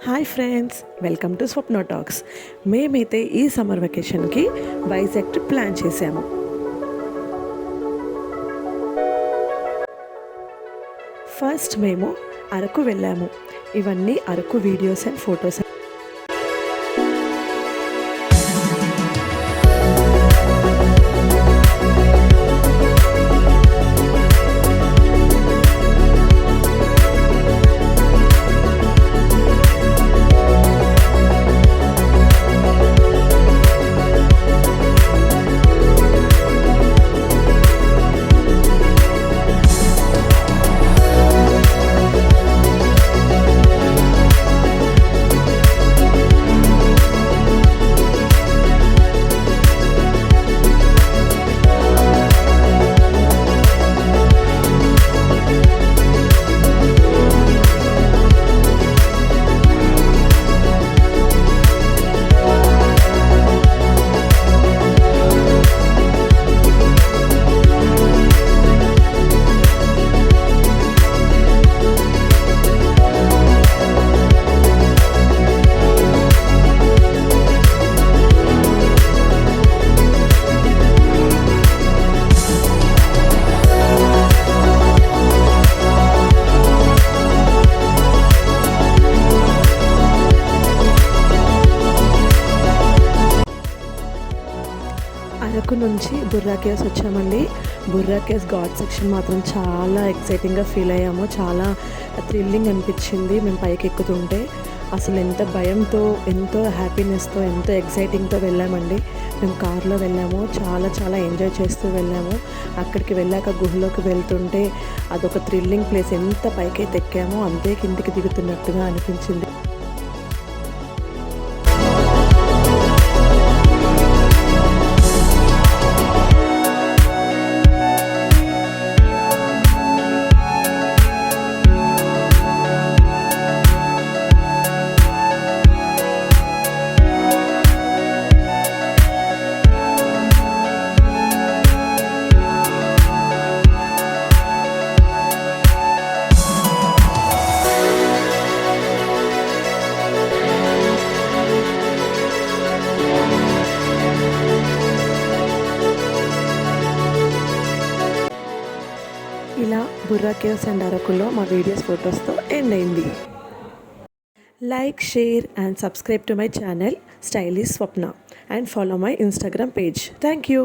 Hi friends, welcome to Swapna talks. మేమైతే ఈ summer వెకేషన్కి Vizag trip plan చేసాము. ఫస్ట్ మేము అరకు వెళ్ళాము. ఇవన్నీ Araku videos and photos. Araku నుంచి బుర్రా కేవ్స్ వచ్చామండి. బుర్రా కేవ్స్ ఘాట్ సెక్షన్ మాత్రం చాలా ఎక్సైటింగ్గా ఫీల్ అయ్యాము. చాలా థ్రిల్లింగ్ అనిపించింది. మేము పైకి ఎక్కుతుంటే అసలు ఎంత భయంతో, ఎంతో హ్యాపీనెస్తో, ఎంతో ఎక్సైటింగ్తో వెళ్ళామండి. మేము కార్లో వెళ్ళాము. చాలా చాలా ఎంజాయ్ చేస్తూ వెళ్ళాము. అక్కడికి వెళ్ళాక గుహలోకి వెళ్తుంటే అదొక థ్రిల్లింగ్ ప్లేస్. ఎంత పైకైతే ఎక్కామో అంతే కిందికి దిగుతున్నట్టుగా అనిపించింది. ఇలా బుర్రా కేవ్స్ అండ్ అరకులో మా వీడియోస్ ఫొటోస్తో ఎండ్ అయింది. Like, share and subscribe to my channel stylish Swapna and follow my Instagram page. Thank you.